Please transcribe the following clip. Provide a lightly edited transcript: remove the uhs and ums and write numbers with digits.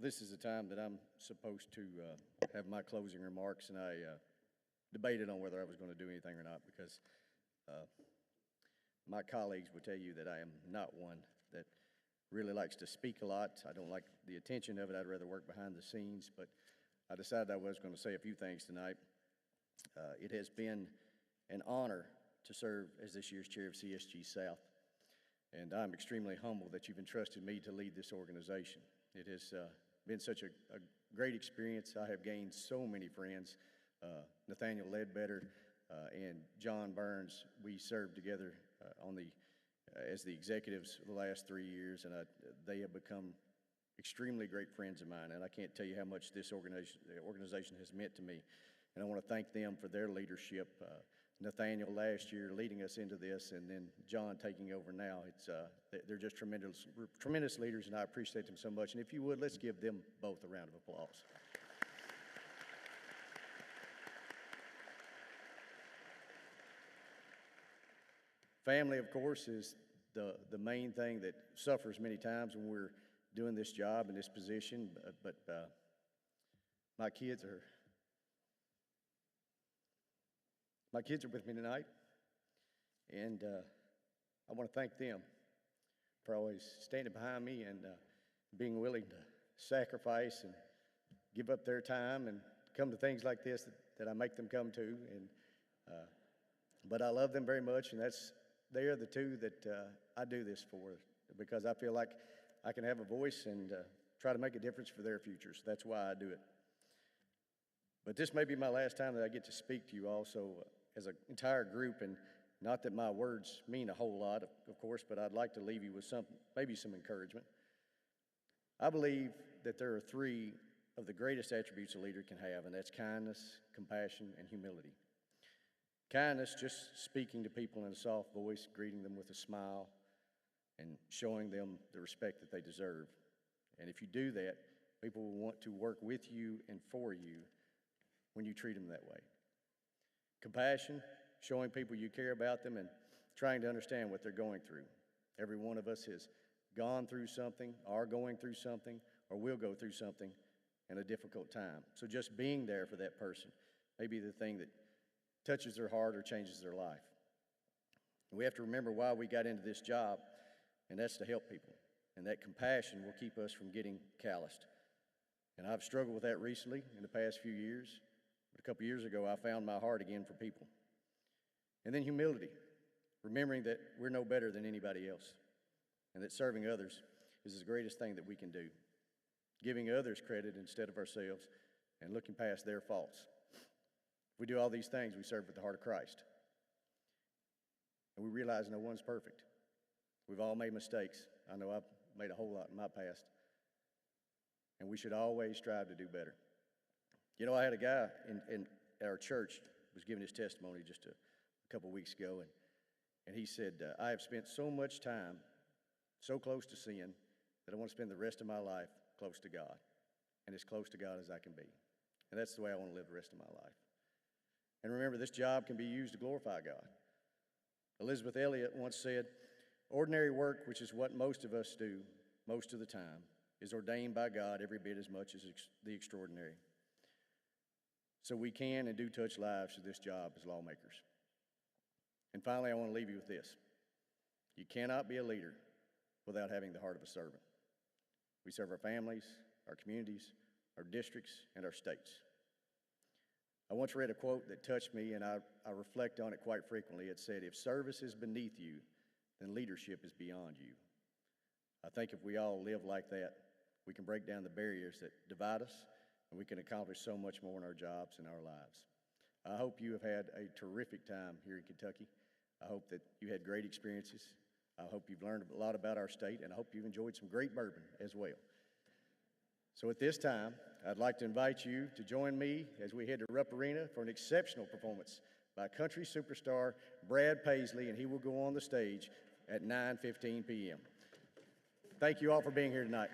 This is the time that I'm supposed to have my closing remarks, and I debated on whether I was going to do anything or not because my colleagues would tell you that I am not one that really likes to speak a lot. I don't like the attention of it. I'd rather work behind the scenes, but I decided I was going to say a few things tonight. It has been an honor to serve as this year's chair of CSG South, and I'm extremely humbled that you've entrusted me to lead this organization. It has been such a great experience. I have gained so many friends. Nathaniel Ledbetter and John Burns, we served together as the executives for the last 3 years, and they have become extremely great friends of mine, and I can't tell you how much this organization has meant to me. And I want to thank them for their leadership. Nathaniel last year leading us into this, and then John taking over now. They're just tremendous leaders, and I appreciate them so much. And if you would, let's give them both a round of applause. Family, of course, is the main thing that suffers many times when we're doing this job in this position, but my kids are with me tonight, and I want to thank them for always standing behind me and being willing to sacrifice and give up their time and come to things like this that I make them come to. But I love them very much, and they are the two that I do this for, because I feel like I can have a voice and try to make a difference for their futures. That's why I do it. But this may be my last time that I get to speak to you all, so as an entire group, and not that my words mean a whole lot, of course, but I'd like to leave you with maybe some encouragement. I believe that there are 3 of the greatest attributes a leader can have, and that's kindness, compassion, and humility. Kindness, just speaking to people in a soft voice, greeting them with a smile, and showing them the respect that they deserve. And if you do that, people will want to work with you and for you when you treat them that way. Compassion, showing people you care about them and trying to understand what they're going through. Every one of us has gone through something, are going through something, or will go through something in a difficult time. So just being there for that person may be the thing that touches their heart or changes their life. We have to remember why we got into this job, and that's to help people. And that compassion will keep us from getting calloused. And I've struggled with that recently in the past few years. But a couple years ago, I found my heart again for people. And then humility, remembering that we're no better than anybody else, and that serving others is the greatest thing that we can do. Giving others credit instead of ourselves, and looking past their faults. If we do all these things, we serve with the heart of Christ. And we realize no one's perfect. We've all made mistakes. I know I've made a whole lot in my past. And we should always strive to do better. You know, I had a guy in our church was giving his testimony just a couple weeks ago, and he said, I have spent so much time so close to sin that I want to spend the rest of my life close to God, and as close to God as I can be. And that's the way I want to live the rest of my life. And remember, this job can be used to glorify God. Elizabeth Elliot once said, ordinary work, which is what most of us do most of the time, is ordained by God every bit as much as the extraordinary. So we can and do touch lives through this job as lawmakers. And finally, I want to leave you with this. You cannot be a leader without having the heart of a servant. We serve our families, our communities, our districts, and our states. I once read a quote that touched me, and I reflect on it quite frequently. It said, if service is beneath you, then leadership is beyond you. I think if we all live like that, we can break down the barriers that divide us, and we can accomplish so much more in our jobs and our lives. I hope you have had a terrific time here in Kentucky. I hope that you had great experiences. I hope you've learned a lot about our state, and I hope you've enjoyed some great bourbon as well. So at this time, I'd like to invite you to join me as we head to Rupp Arena for an exceptional performance by country superstar Brad Paisley, and he will go on the stage at 9:15 p.m. Thank you all for being here tonight.